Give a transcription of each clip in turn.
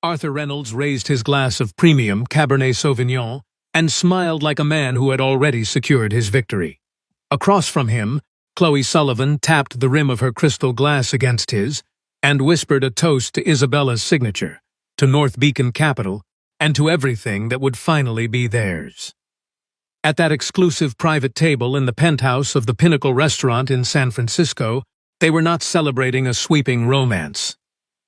Arthur Reynolds raised his glass of premium Cabernet Sauvignon and smiled like a man who had already secured his victory. Across from him, Chloe Sullivan tapped the rim of her crystal glass against his and whispered a toast to Isabella's signature, to North Beacon Capital, and to everything that would finally be theirs. At that exclusive private table in the penthouse of the Pinnacle restaurant in San Francisco, they were not celebrating a sweeping romance.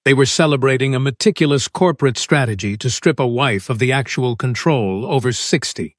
They were celebrating a meticulous corporate strategy to strip a wife of the actual control over 62%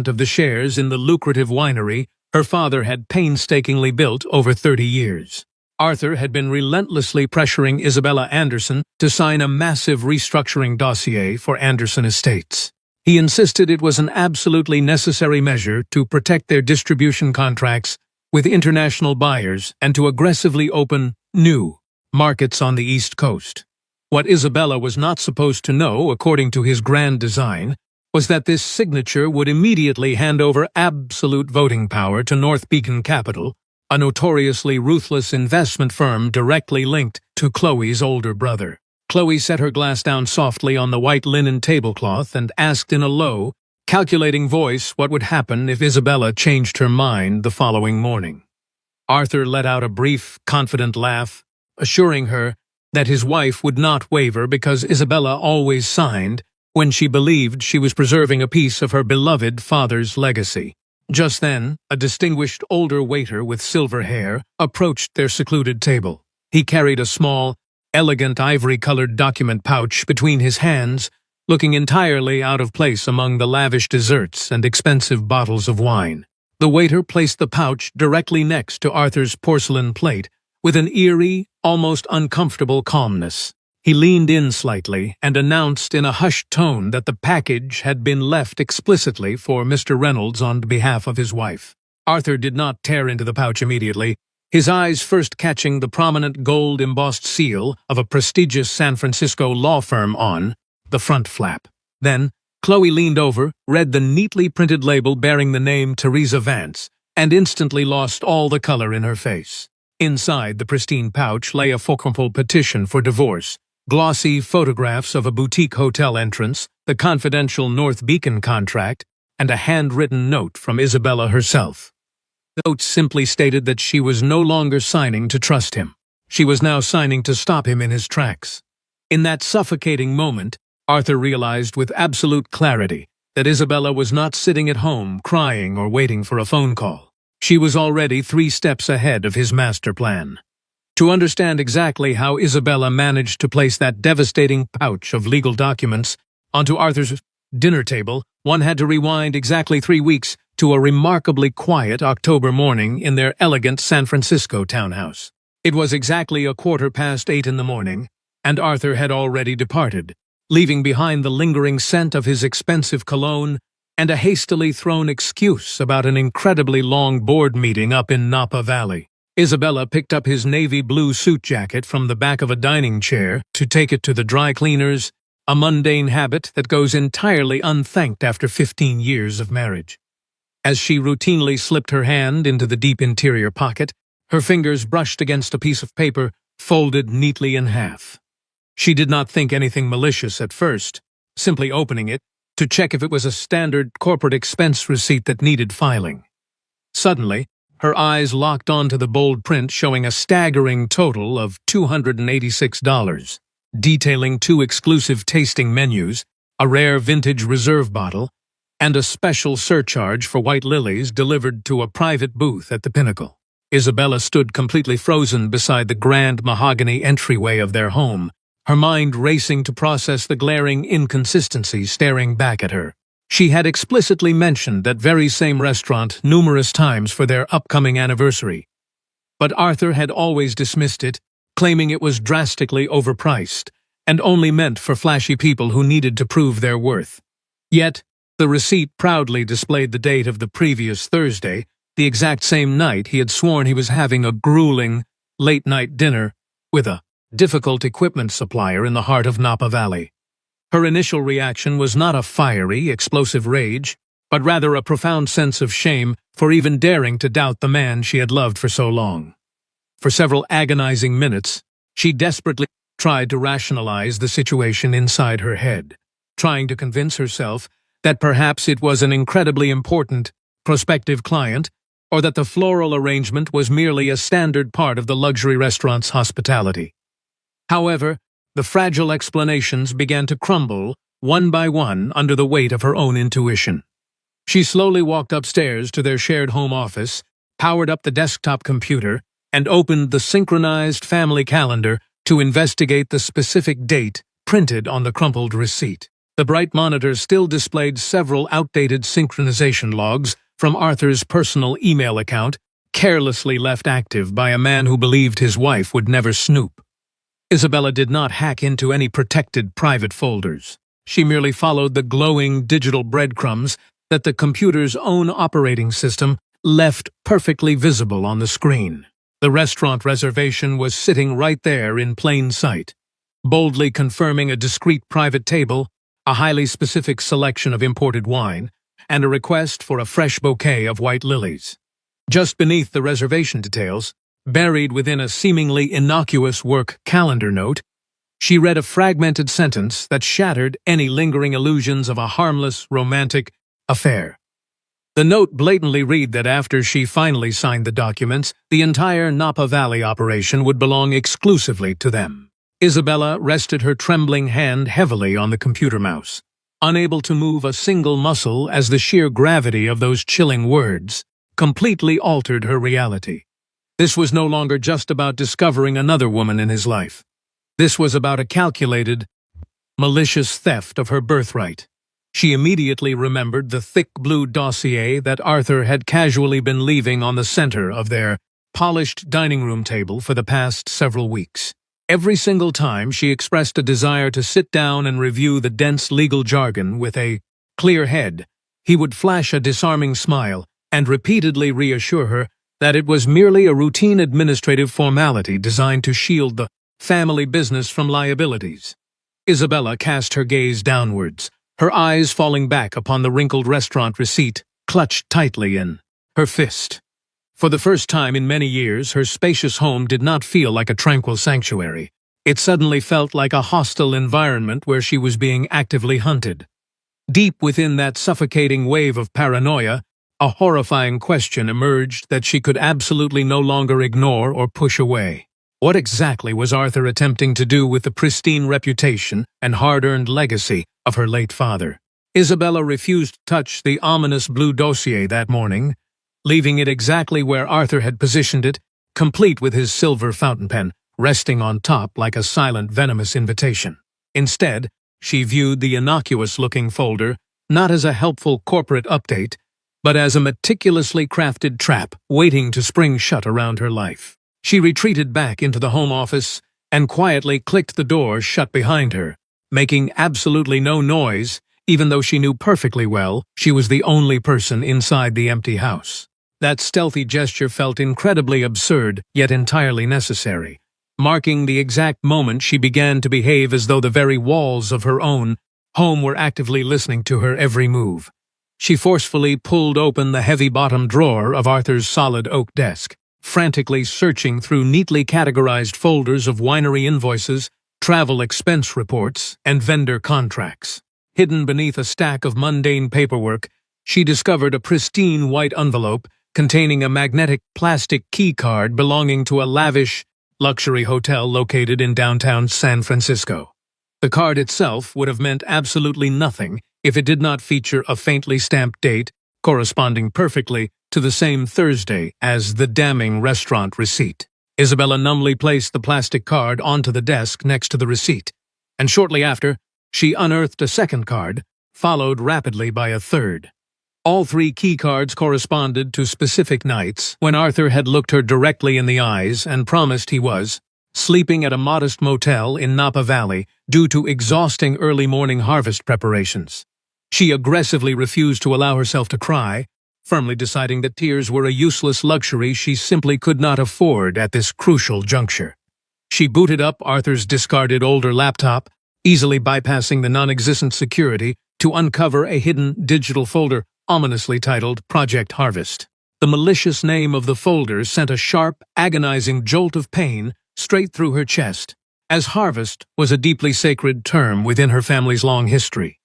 of the shares in the lucrative winery her father had painstakingly built over 30 years. Arthur had been relentlessly pressuring Isabella Anderson to sign a massive restructuring dossier for Anderson Estates. He insisted it was an absolutely necessary measure to protect their distribution contracts with international buyers and to aggressively open new markets on the East Coast. What Isabella was not supposed to know, according to his grand design, was that this signature would immediately hand over absolute voting power to North Beacon Capital, a notoriously ruthless investment firm directly linked to Chloe's older brother. Chloe set her glass down softly on the white linen tablecloth and asked in a low, calculating voice what would happen if Isabella changed her mind the following morning. Arthur let out a brief, confident laugh, assuring her that his wife would not waver because Isabella always signed when she believed she was preserving a piece of her beloved father's legacy. Just then, a distinguished older waiter with silver hair approached their secluded table. He carried a small, elegant ivory-colored document pouch between his hands, looking entirely out of place among the lavish desserts and expensive bottles of wine. The waiter placed the pouch directly next to Arthur's porcelain plate with an eerie, almost uncomfortable calmness. He leaned in slightly and announced in a hushed tone that the package had been left explicitly for Mr. Reynolds on behalf of his wife. Arthur did not tear into the pouch immediately, his eyes first catching the prominent gold-embossed seal of a prestigious San Francisco law firm on the front flap. Then, Chloe leaned over, read the neatly printed label bearing the name Teresa Vance, and instantly lost all the color in her face. Inside the pristine pouch lay a formal petition for divorce, glossy photographs of a boutique hotel entrance, the confidential North Beacon contract, and a handwritten note from Isabella herself. The note simply stated that she was no longer signing to trust him. She was now signing to stop him in his tracks. In that suffocating moment, Arthur realized with absolute clarity that Isabella was not sitting at home crying or waiting for a phone call. She was already 3 steps ahead of his master plan. To understand exactly how Isabella managed to place that devastating pouch of legal documents onto Arthur's dinner table, one had to rewind exactly 3 weeks to a remarkably quiet October morning in their elegant San Francisco townhouse. It was exactly 8:15 in the morning, and Arthur had already departed, leaving behind the lingering scent of his expensive cologne and a hastily thrown excuse about an incredibly long board meeting up in Napa Valley. Isabella picked up his navy blue suit jacket from the back of a dining chair to take it to the dry cleaners, a mundane habit that goes entirely unthanked after 15 years of marriage. As she routinely slipped her hand into the deep interior pocket, her fingers brushed against a piece of paper folded neatly in half. She did not think anything malicious at first, simply opening it to check if it was a standard corporate expense receipt that needed filing. Suddenly, her eyes locked onto the bold print showing a staggering total of $286, detailing 2 exclusive tasting menus, a rare vintage reserve bottle, and a special surcharge for white lilies delivered to a private booth at the Pinnacle. Isabella stood completely frozen beside the grand mahogany entryway of their home, her mind racing to process the glaring inconsistencies staring back at her. She had explicitly mentioned that very same restaurant numerous times for their upcoming anniversary, but Arthur had always dismissed it, claiming it was drastically overpriced and only meant for flashy people who needed to prove their worth. Yet, the receipt proudly displayed the date of the previous Thursday, the exact same night he had sworn he was having a grueling, late-night dinner with a difficult equipment supplier in the heart of Napa Valley. Her initial reaction was not a fiery, explosive rage, but rather a profound sense of shame for even daring to doubt the man she had loved for so long. For several agonizing minutes, she desperately tried to rationalize the situation inside her head, trying to convince herself that perhaps it was an incredibly important prospective client, or that the floral arrangement was merely a standard part of the luxury restaurant's hospitality. However, the fragile explanations began to crumble one by one under the weight of her own intuition. She slowly walked upstairs to their shared home office, powered up the desktop computer, and opened the synchronized family calendar to investigate the specific date printed on the crumpled receipt. The bright monitor still displayed several outdated synchronization logs from Arthur's personal email account, carelessly left active by a man who believed his wife would never snoop. Isabella did not hack into any protected private folders. She merely followed the glowing digital breadcrumbs that the computer's own operating system left perfectly visible on the screen. The restaurant reservation was sitting right there in plain sight, boldly confirming a discreet private table, a highly specific selection of imported wine, and a request for a fresh bouquet of white lilies. Just beneath the reservation details, buried within a seemingly innocuous work calendar note, she read a fragmented sentence that shattered any lingering illusions of a harmless, romantic affair. The note blatantly read that after she finally signed the documents, the entire Napa Valley operation would belong exclusively to them. Isabella rested her trembling hand heavily on the computer mouse, unable to move a single muscle as the sheer gravity of those chilling words completely altered her reality. This was no longer just about discovering another woman in his life. This was about a calculated, malicious theft of her birthright. She immediately remembered the thick blue dossier that Arthur had casually been leaving on the center of their polished dining room table for the past several weeks. Every single time she expressed a desire to sit down and review the dense legal jargon with a clear head, he would flash a disarming smile and repeatedly reassure her that it was merely a routine administrative formality designed to shield the family business from liabilities. Isabella cast her gaze downwards, her eyes falling back upon the wrinkled restaurant receipt clutched tightly in her fist. For the first time in many years, her spacious home did not feel like a tranquil sanctuary. It suddenly felt like a hostile environment where she was being actively hunted. Deep within that suffocating wave of paranoia, a horrifying question emerged that she could absolutely no longer ignore or push away. What exactly was Arthur attempting to do with the pristine reputation and hard-earned legacy of her late father? Isabella refused to touch the ominous blue dossier that morning, leaving it exactly where Arthur had positioned it, complete with his silver fountain pen, resting on top like a silent, venomous invitation. Instead, she viewed the innocuous-looking folder not as a helpful corporate update, but as a meticulously crafted trap waiting to spring shut around her life. She retreated back into the home office and quietly clicked the door shut behind her, making absolutely no noise, even though she knew perfectly well she was the only person inside the empty house. That stealthy gesture felt incredibly absurd, yet entirely necessary, marking the exact moment she began to behave as though the very walls of her own home were actively listening to her every move. She forcefully pulled open the heavy-bottomed drawer of Arthur's solid oak desk, frantically searching through neatly categorized folders of winery invoices, travel expense reports, and vendor contracts. Hidden beneath a stack of mundane paperwork, she discovered a pristine white envelope containing a magnetic plastic key card belonging to a lavish luxury hotel located in downtown San Francisco. The card itself would have meant absolutely nothing if it did not feature a faintly stamped date corresponding perfectly to the same Thursday as the damning restaurant receipt. Isabella numbly placed the plastic card onto the desk next to the receipt, and shortly after, she unearthed a second card, followed rapidly by a third. All three key cards corresponded to specific nights when Arthur had looked her directly in the eyes and promised he was sleeping at a modest motel in Napa Valley due to exhausting early morning harvest preparations. She aggressively refused to allow herself to cry, firmly deciding that tears were a useless luxury she simply could not afford at this crucial juncture. She booted up Arthur's discarded older laptop, easily bypassing the non-existent security to uncover a hidden digital folder ominously titled Project Harvest. The malicious name of the folder sent a sharp, agonizing jolt of pain straight through her chest, as harvest was a deeply sacred term within her family's long history.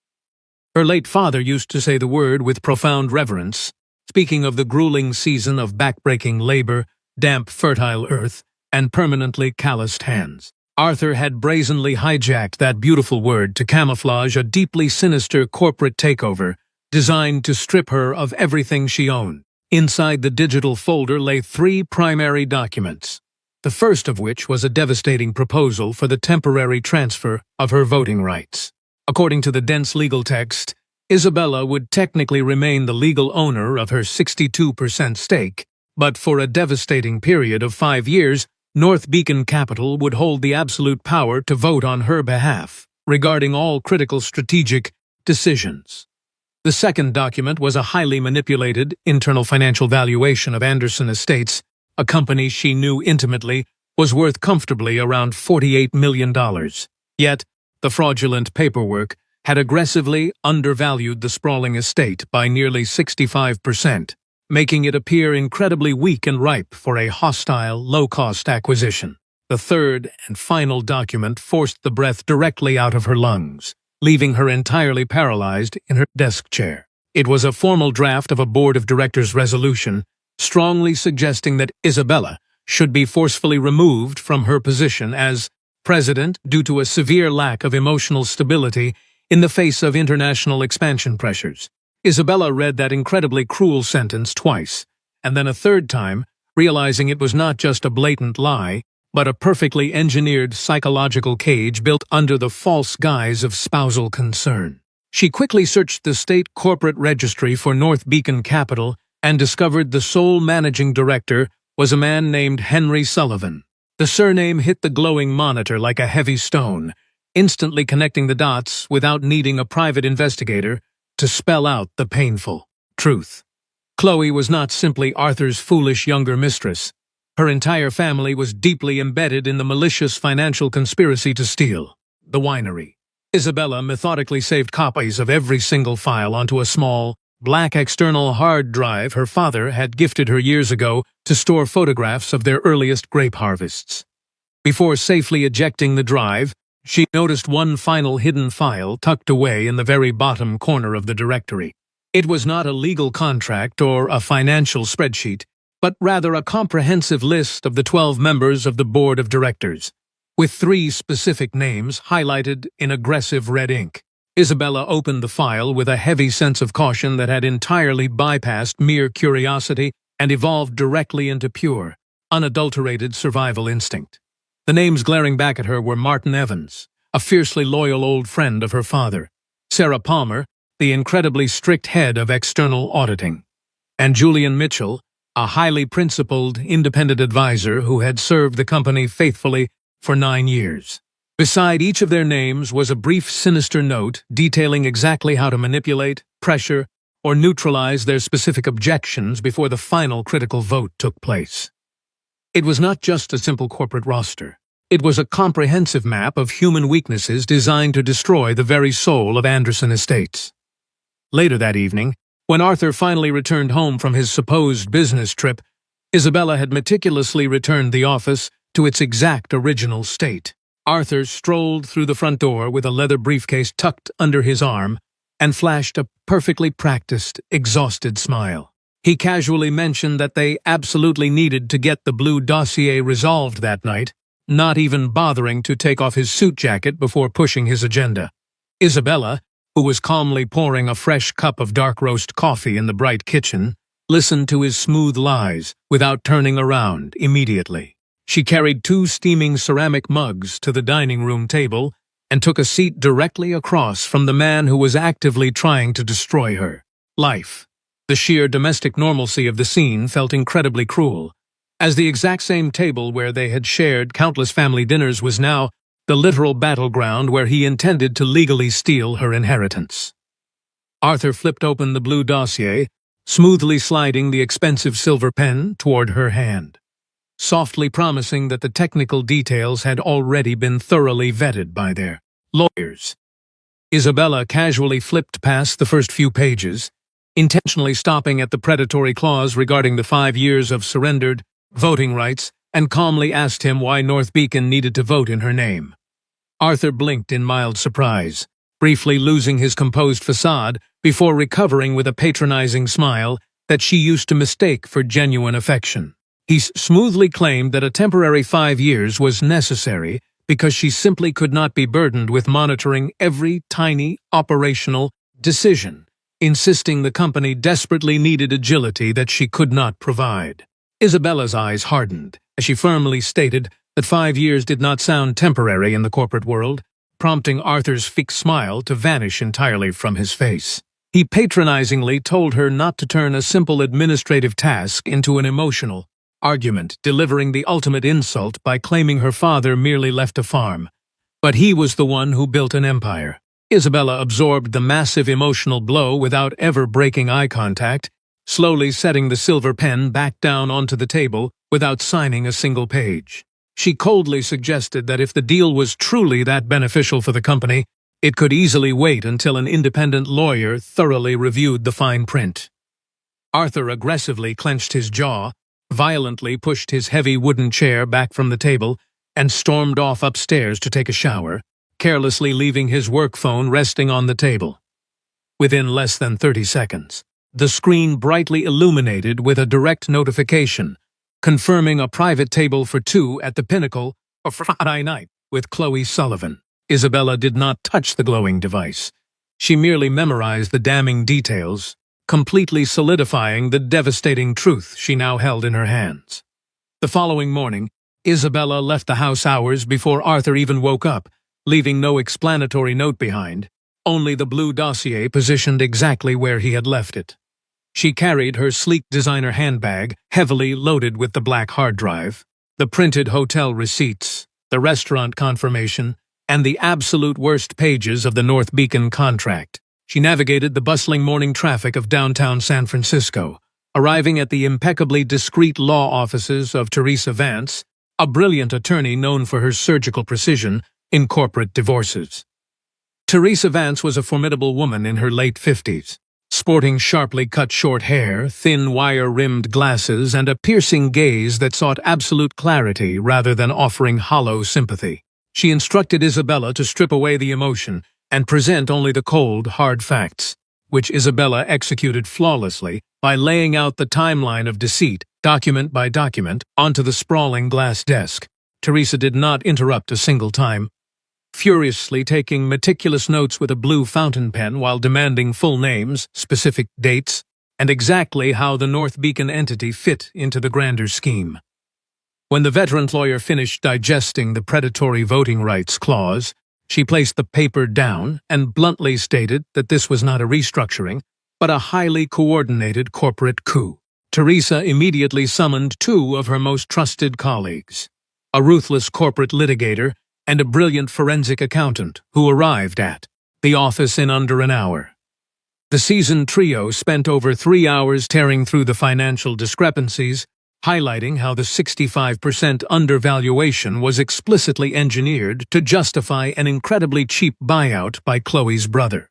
Her late father used to say the word with profound reverence, speaking of the grueling season of backbreaking labor, damp, fertile earth, and permanently calloused hands. Arthur had brazenly hijacked that beautiful word to camouflage a deeply sinister corporate takeover designed to strip her of everything she owned. Inside the digital folder lay 3 primary documents, the first of which was a devastating proposal for the temporary transfer of her voting rights. According to the dense legal text, Isabella would technically remain the legal owner of her 62% stake, but for a devastating period of 5 years, North Beacon Capital would hold the absolute power to vote on her behalf, regarding all critical strategic decisions. The second document was a highly manipulated internal financial valuation of Anderson Estates, a company she knew intimately was worth comfortably around $48 million. Yet, the fraudulent paperwork had aggressively undervalued the sprawling estate by nearly 65%, making it appear incredibly weak and ripe for a hostile, low-cost acquisition. The third and final document forced the breath directly out of her lungs, leaving her entirely paralyzed in her desk chair. It was a formal draft of a board of directors resolution, strongly suggesting that Isabella should be forcefully removed from her position as president due to a severe lack of emotional stability in the face of international expansion pressures. Isabella read that incredibly cruel sentence twice, and then a third time, realizing it was not just a blatant lie, but a perfectly engineered psychological cage built under the false guise of spousal concern. She quickly searched the state corporate registry for North Beacon Capital and discovered the sole managing director was a man named Henry Sullivan. The surname hit the glowing monitor like a heavy stone, instantly connecting the dots without needing a private investigator to spell out the painful truth. Chloe was not simply Arthur's foolish younger mistress. Her entire family was deeply embedded in the malicious financial conspiracy to steal the winery. Isabella methodically saved copies of every single file onto a small, black external hard drive her father had gifted her years ago to store photographs of their earliest grape harvests. Before safely ejecting the drive, she noticed one final hidden file tucked away in the very bottom corner of the directory. It was not a legal contract or a financial spreadsheet, but rather a comprehensive list of the 12 members of the board of directors, with 3 specific names highlighted in aggressive red ink. Isabella opened the file with a heavy sense of caution that had entirely bypassed mere curiosity and evolved directly into pure, unadulterated survival instinct. The names glaring back at her were Martin Evans, a fiercely loyal old friend of her father, Sarah Palmer, the incredibly strict head of external auditing, and Julian Mitchell, a highly principled, independent advisor who had served the company faithfully for 9 years. Beside each of their names was a brief, sinister note detailing exactly how to manipulate, pressure, or neutralize their specific objections before the final critical vote took place. It was not just a simple corporate roster. It was a comprehensive map of human weaknesses designed to destroy the very soul of Anderson Estates. Later that evening, when Arthur finally returned home from his supposed business trip, Isabella had meticulously returned the office to its exact original state. Arthur strolled through the front door with a leather briefcase tucked under his arm and flashed a perfectly practiced, exhausted smile. He casually mentioned that they absolutely needed to get the blue dossier resolved that night, not even bothering to take off his suit jacket before pushing his agenda. Isabella, who was calmly pouring a fresh cup of dark roast coffee in the bright kitchen, listened to his smooth lies without turning around immediately. She carried 2 steaming ceramic mugs to the dining room table and took a seat directly across from the man who was actively trying to destroy her life. The sheer domestic normalcy of the scene felt incredibly cruel, as the exact same table where they had shared countless family dinners was now the literal battleground where he intended to legally steal her inheritance. Arthur flipped open the blue dossier, smoothly sliding the expensive silver pen toward her hand, softly promising that the technical details had already been thoroughly vetted by their lawyers. Isabella casually flipped past the first few pages, intentionally stopping at the predatory clause regarding the 5 years of surrendered voting rights and calmly asked him why North Beacon needed to vote in her name. Arthur blinked in mild surprise, briefly losing his composed facade before recovering with a patronizing smile that she used to mistake for genuine affection. He smoothly claimed that a temporary 5 years was necessary because she simply could not be burdened with monitoring every tiny operational decision, insisting the company desperately needed agility that she could not provide. Isabella's eyes hardened as she firmly stated that 5 years did not sound temporary in the corporate world, prompting Arthur's fixed smile to vanish entirely from his face. He patronizingly told her not to turn a simple administrative task into an emotional argument, delivering the ultimate insult by claiming her father merely left a farm. But he was the one who built an empire. Isabella absorbed the massive emotional blow without ever breaking eye contact, slowly setting the silver pen back down onto the table without signing a single page. She coldly suggested that if the deal was truly that beneficial for the company, it could easily wait until an independent lawyer thoroughly reviewed the fine print. Arthur aggressively clenched his jaw, violently pushed his heavy wooden chair back from the table, and stormed off upstairs to take a shower, carelessly leaving his work phone resting on the table. Within less than 30 seconds, the screen brightly illuminated with a direct notification, confirming a private table for two at the Pinnacle of Friday night with Chloe Sullivan. Isabella did not touch the glowing device. She merely memorized the damning details, completely solidifying the devastating truth she now held in her hands. The following morning, Isabella left the house hours before Arthur even woke up, leaving no explanatory note behind, only the blue dossier positioned exactly where he had left it. She carried her sleek designer handbag, heavily loaded with the black hard drive, the printed hotel receipts, the restaurant confirmation, and the absolute worst pages of the North Beacon contract. She navigated the bustling morning traffic of downtown San Francisco, arriving at the impeccably discreet law offices of Teresa Vance, a brilliant attorney known for her surgical precision in corporate divorces. Teresa Vance was a formidable woman in her late 50s, sporting sharply cut short hair, thin wire-rimmed glasses, and a piercing gaze that sought absolute clarity rather than offering hollow sympathy. She instructed Isabella to strip away the emotion and present only the cold, hard facts, which Isabella executed flawlessly by laying out the timeline of deceit, document by document, onto the sprawling glass desk. Teresa did not interrupt a single time, furiously taking meticulous notes with a blue fountain pen while demanding full names, specific dates, and exactly how the North Beacon entity fit into the grander scheme. When the veteran lawyer finished digesting the predatory voting rights clause, she placed the paper down and bluntly stated that this was not a restructuring, but a highly coordinated corporate coup. Teresa immediately summoned two of her most trusted colleagues, a ruthless corporate litigator and a brilliant forensic accountant, who arrived at the office in under an hour. The seasoned trio spent over 3 hours tearing through the financial discrepancies, highlighting how the 65% undervaluation was explicitly engineered to justify an incredibly cheap buyout by Chloe's brother.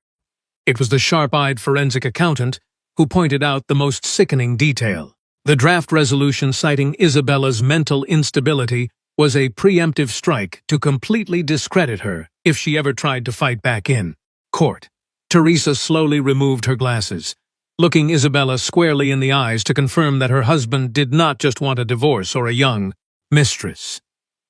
It was the sharp-eyed forensic accountant who pointed out the most sickening detail. The draft resolution citing Isabella's mental instability was a preemptive strike to completely discredit her if she ever tried to fight back in court. Teresa slowly removed her glasses, looking Isabella squarely in the eyes to confirm that her husband did not just want a divorce or a young mistress.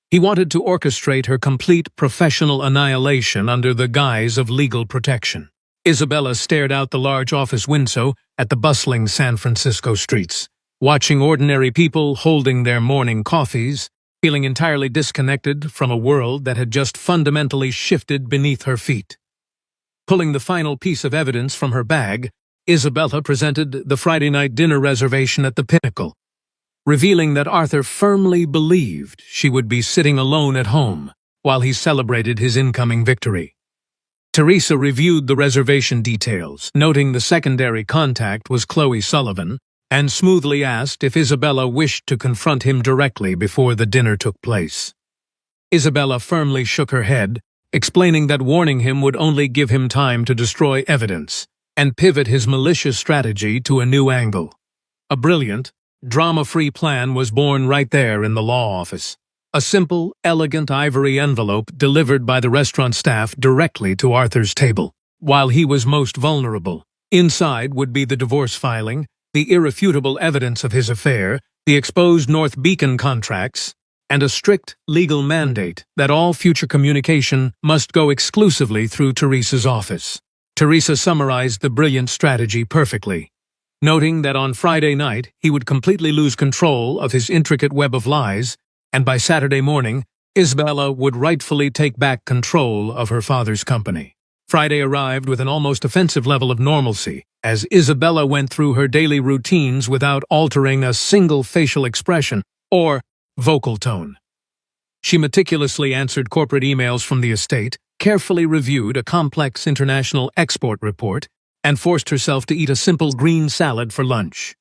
He wanted to orchestrate her complete professional annihilation under the guise of legal protection. Isabella stared out the large office window at the bustling San Francisco streets, watching ordinary people holding their morning coffees, feeling entirely disconnected from a world that had just fundamentally shifted beneath her feet. Pulling the final piece of evidence from her bag, Isabella presented the Friday night dinner reservation at the Pinnacle, revealing that Arthur firmly believed she would be sitting alone at home while he celebrated his incoming victory. Teresa reviewed the reservation details, noting the secondary contact was Chloe Sullivan, and smoothly asked if Isabella wished to confront him directly before the dinner took place. Isabella firmly shook her head, explaining that warning him would only give him time to destroy evidence and pivot his malicious strategy to a new angle. A brilliant, drama-free plan was born right there in the law office. A simple, elegant ivory envelope delivered by the restaurant staff directly to Arthur's table. While he was most vulnerable, inside would be the divorce filing, the irrefutable evidence of his affair, the exposed North Beacon contracts, and a strict legal mandate that all future communication must go exclusively through Teresa's office. Teresa summarized the brilliant strategy perfectly, noting that on Friday night he would completely lose control of his intricate web of lies, and by Saturday morning, Isabella would rightfully take back control of her father's company. Friday arrived with an almost offensive level of normalcy, as Isabella went through her daily routines without altering a single facial expression or vocal tone. She meticulously answered corporate emails from the estate, carefully reviewed a complex international export report, and forced herself to eat a simple green salad for lunch.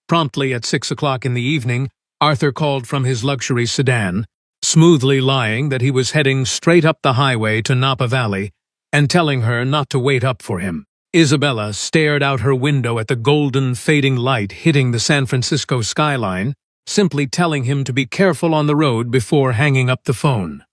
Promptly at 6 o'clock in the evening, Arthur called from his luxury sedan, smoothly lying that he was heading straight up the highway to Napa Valley, and telling her not to wait up for him. Isabella stared out her window at the golden fading light hitting the San Francisco skyline, simply telling him to be careful on the road before hanging up the phone.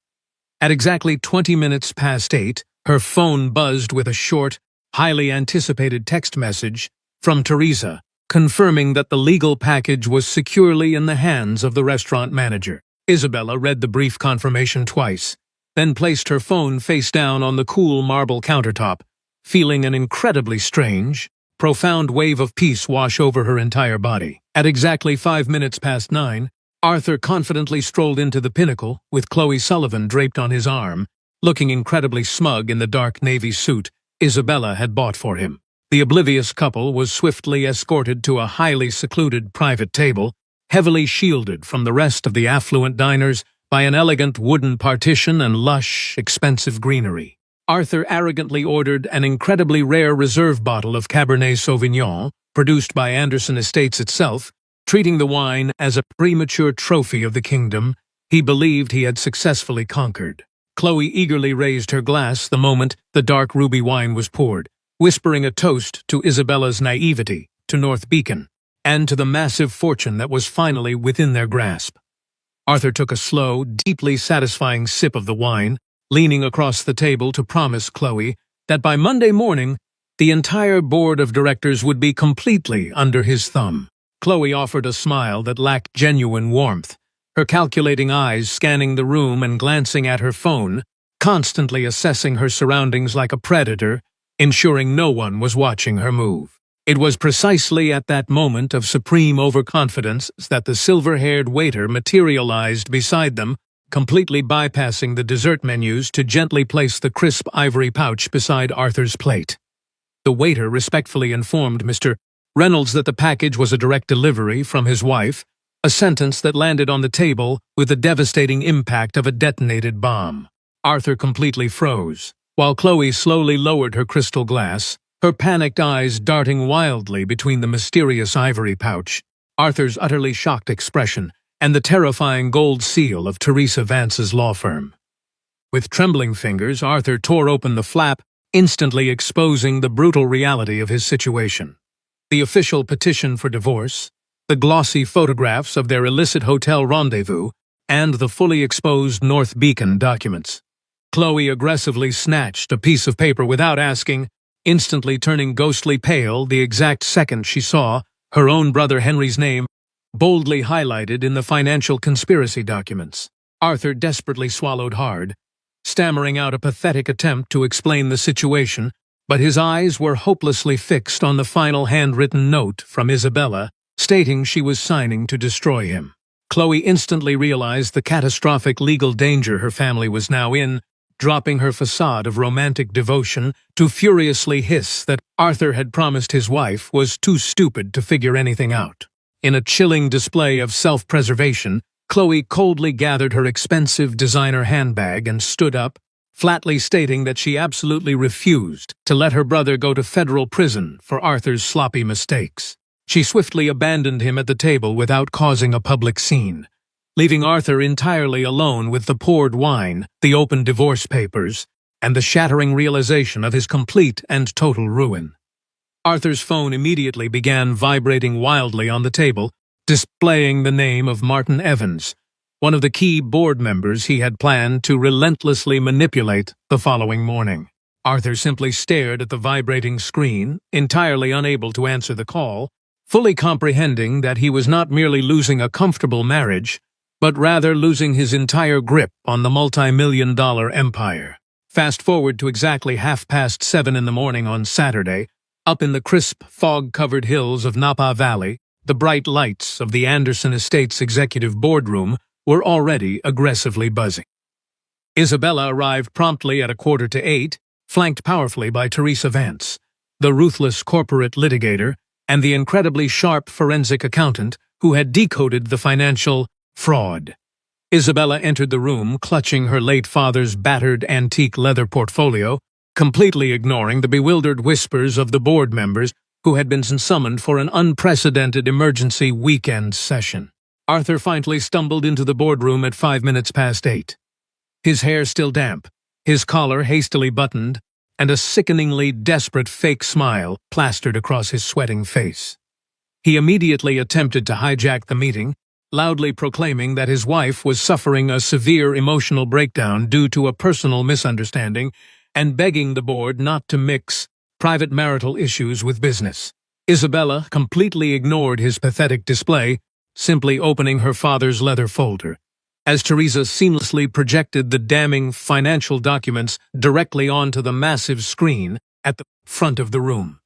At exactly 20 minutes past 8, her phone buzzed with a short, highly anticipated text message from Teresa, confirming that the legal package was securely in the hands of the restaurant manager. Isabella read the brief confirmation twice, then placed her phone face down on the cool marble countertop, feeling an incredibly strange, profound wave of peace wash over her entire body. At exactly 5 minutes past 9, Arthur confidently strolled into the Pinnacle with Chloe Sullivan draped on his arm, looking incredibly smug in the dark navy suit Isabella had bought for him. The oblivious couple was swiftly escorted to a highly secluded private table, heavily shielded from the rest of the affluent diners by an elegant wooden partition and lush, expensive greenery. Arthur arrogantly ordered an incredibly rare reserve bottle of Cabernet Sauvignon, produced by Anderson Estates itself, treating the wine as a premature trophy of the kingdom he believed he had successfully conquered. Chloe eagerly raised her glass the moment the dark ruby wine was poured, whispering a toast to Isabella's naivety, to North Beacon, and to the massive fortune that was finally within their grasp. Arthur took a slow, deeply satisfying sip of the wine, leaning across the table to promise Chloe that by Monday morning, the entire board of directors would be completely under his thumb. Chloe offered a smile that lacked genuine warmth, her calculating eyes scanning the room and glancing at her phone, constantly assessing her surroundings like a predator, ensuring no one was watching her move. It was precisely at that moment of supreme overconfidence that the silver-haired waiter materialized beside them, completely bypassing the dessert menus to gently place the crisp ivory pouch beside Arthur's plate. The waiter respectfully informed Mr. Reynolds that the package was a direct delivery from his wife, a sentence that landed on the table with the devastating impact of a detonated bomb. Arthur completely froze, while Chloe slowly lowered her crystal glass, her panicked eyes darting wildly between the mysterious ivory pouch, Arthur's utterly shocked expression, and the terrifying gold seal of Teresa Vance's law firm. With trembling fingers, Arthur tore open the flap, instantly exposing the brutal reality of his situation. The official petition for divorce, the glossy photographs of their illicit hotel rendezvous, and the fully exposed North Beacon documents. Chloe aggressively snatched a piece of paper without asking, instantly turning ghostly pale the exact second she saw her own brother Henry's name boldly highlighted in the financial conspiracy documents. Arthur desperately swallowed hard, stammering out a pathetic attempt to explain the situation, but his eyes were hopelessly fixed on the final handwritten note from Isabella, stating she was signing to destroy him. Chloe instantly realized the catastrophic legal danger her family was now in, dropping her facade of romantic devotion to furiously hiss that Arthur had promised his wife was too stupid to figure anything out. In a chilling display of self-preservation, Chloe coldly gathered her expensive designer handbag and stood up, flatly stating that she absolutely refused to let her brother go to federal prison for Arthur's sloppy mistakes. She swiftly abandoned him at the table without causing a public scene, leaving Arthur entirely alone with the poured wine, the open divorce papers, and the shattering realization of his complete and total ruin. Arthur's phone immediately began vibrating wildly on the table, displaying the name of Martin Evans, one of the key board members he had planned to relentlessly manipulate the following morning. Arthur simply stared at the vibrating screen, entirely unable to answer the call, fully comprehending that he was not merely losing a comfortable marriage, but rather losing his entire grip on the multi-million-dollar empire. Fast forward to exactly 7:30 in the morning on Saturday, up in the crisp, fog-covered hills of Napa Valley, the bright lights of the Anderson Estates executive boardroom were already aggressively buzzing. Isabella arrived promptly at 7:45, flanked powerfully by Teresa Vance, the ruthless corporate litigator, and the incredibly sharp forensic accountant who had decoded the financial fraud. Isabella entered the room clutching her late father's battered antique leather portfolio, completely ignoring the bewildered whispers of the board members who had been summoned for an unprecedented emergency weekend session. Arthur finally stumbled into the boardroom at 8:05. His hair still damp, his collar hastily buttoned, and a sickeningly desperate fake smile plastered across his sweating face. He immediately attempted to hijack the meeting, loudly proclaiming that his wife was suffering a severe emotional breakdown due to a personal misunderstanding and begging the board not to mix private marital issues with business. Isabella completely ignored his pathetic display, simply opening her father's leather folder, as Teresa seamlessly projected the damning financial documents directly onto the massive screen at the front of the room.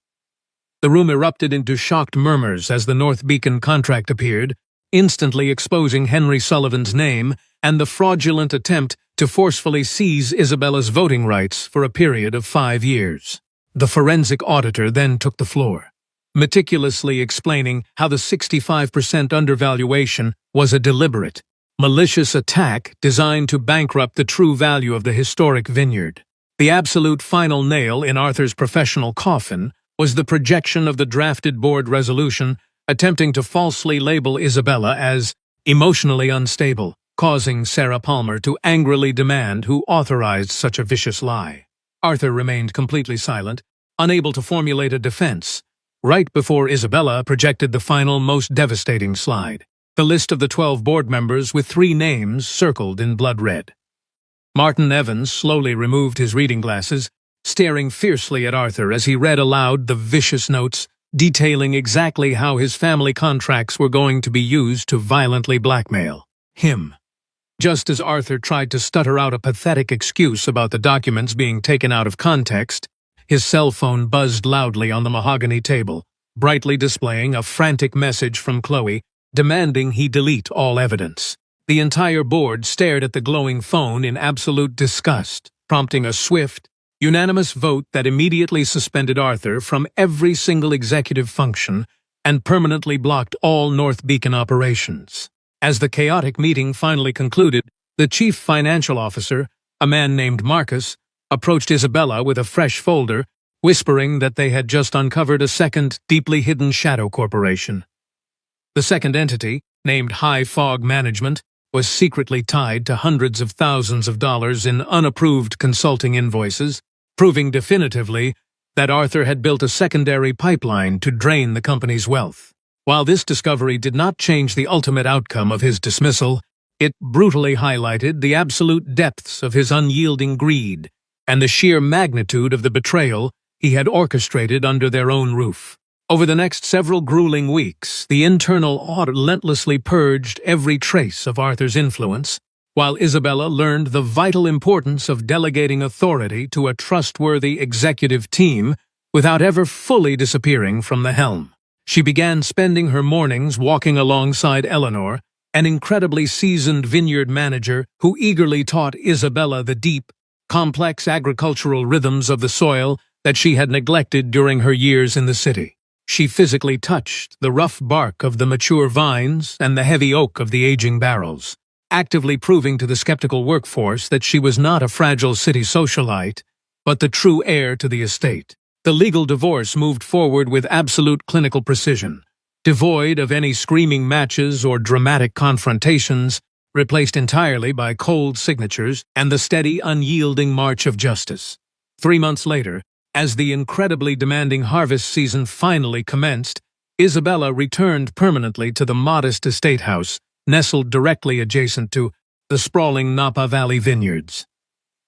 The room erupted into shocked murmurs as the North Beacon contract appeared, instantly exposing Henry Sullivan's name and the fraudulent attempt to forcefully seize Isabella's voting rights for a period of 5 years. The forensic auditor then took the floor, meticulously explaining how the 65% undervaluation was a deliberate, malicious attack designed to bankrupt the true value of the historic vineyard. The absolute final nail in Arthur's professional coffin was the projection of the drafted board resolution attempting to falsely label Isabella as emotionally unstable, causing Sarah Palmer to angrily demand who authorized such a vicious lie. Arthur remained completely silent, unable to formulate a defense, right before Isabella projected the final, most devastating slide, the list of the 12 board members with 3 names circled in blood red. Martin Evans slowly removed his reading glasses, staring fiercely at Arthur as he read aloud the vicious notes detailing exactly how his family contracts were going to be used to violently blackmail him. Just as Arthur tried to stutter out a pathetic excuse about the documents being taken out of context, his cell phone buzzed loudly on the mahogany table, brightly displaying a frantic message from Chloe demanding he delete all evidence. The entire board stared at the glowing phone in absolute disgust, prompting a swift, unanimous vote that immediately suspended Arthur from every single executive function and permanently blocked all North Beacon operations. As the chaotic meeting finally concluded, the chief financial officer, a man named Marcus, approached Isabella with a fresh folder, whispering that they had just uncovered a second, deeply hidden shadow corporation. The second entity, named High Fog Management, was secretly tied to hundreds of thousands of dollars in unapproved consulting invoices, proving definitively that Arthur had built a secondary pipeline to drain the company's wealth. While this discovery did not change the ultimate outcome of his dismissal, it brutally highlighted the absolute depths of his unyielding greed and the sheer magnitude of the betrayal he had orchestrated under their own roof. Over the next several grueling weeks, the internal audit relentlessly purged every trace of Arthur's influence, while Isabella learned the vital importance of delegating authority to a trustworthy executive team without ever fully disappearing from the helm. She began spending her mornings walking alongside Eleanor, an incredibly seasoned vineyard manager who eagerly taught Isabella the deep, complex agricultural rhythms of the soil that she had neglected during her years in the city. She physically touched the rough bark of the mature vines and the heavy oak of the aging barrels, actively proving to the skeptical workforce that she was not a fragile city socialite, but the true heir to the estate. The legal divorce moved forward with absolute clinical precision, devoid of any screaming matches or dramatic confrontations, replaced entirely by cold signatures and the steady, unyielding march of justice. 3 months later, as the incredibly demanding harvest season finally commenced, Isabella returned permanently to the modest estate house, nestled directly adjacent to the sprawling Napa Valley vineyards.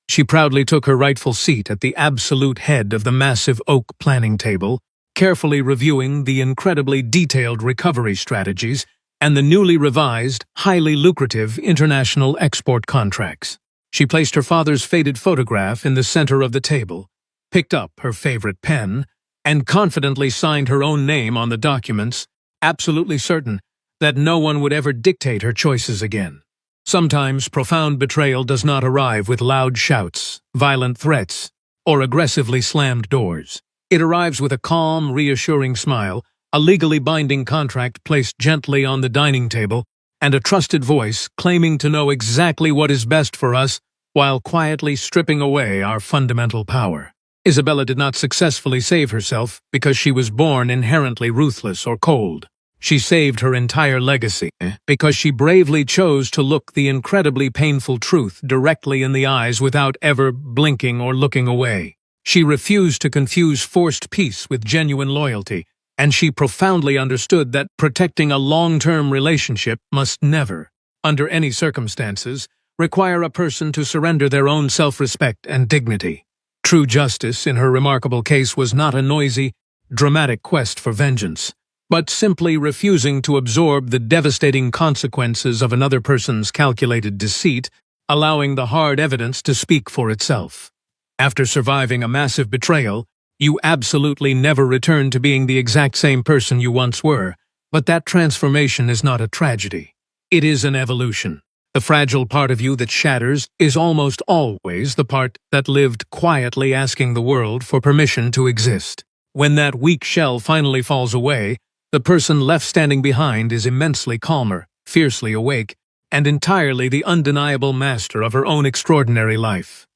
She proudly took her rightful seat at the absolute head of the massive oak planning table, carefully reviewing the incredibly detailed recovery strategies and the newly revised, highly lucrative international export contracts. She placed her father's faded photograph in the center of the table, picked up her favorite pen, and confidently signed her own name on the documents, absolutely certain that no one would ever dictate her choices again. Sometimes profound betrayal does not arrive with loud shouts, violent threats, or aggressively slammed doors. It arrives with a calm, reassuring smile, a legally binding contract placed gently on the dining table, and a trusted voice claiming to know exactly what is best for us while quietly stripping away our fundamental power. Isabella did not successfully save herself because she was born inherently ruthless or cold. She saved her entire legacy because she bravely chose to look the incredibly painful truth directly in the eyes without ever blinking or looking away. She refused to confuse forced peace with genuine loyalty, and she profoundly understood that protecting a long-term relationship must never, under any circumstances, require a person to surrender their own self-respect and dignity. True justice in her remarkable case was not a noisy, dramatic quest for vengeance, but simply refusing to absorb the devastating consequences of another person's calculated deceit, allowing the hard evidence to speak for itself. After surviving a massive betrayal, you absolutely never return to being the exact same person you once were, but that transformation is not a tragedy. It is an evolution. The fragile part of you that shatters is almost always the part that lived quietly asking the world for permission to exist. When that weak shell finally falls away, the person left standing behind is immensely calmer, fiercely awake, and entirely the undeniable master of her own extraordinary life.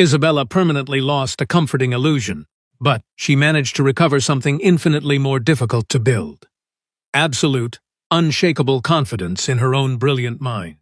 Isabella permanently lost a comforting illusion, but she managed to recover something infinitely more difficult to build: absolute, unshakable confidence in her own brilliant mind.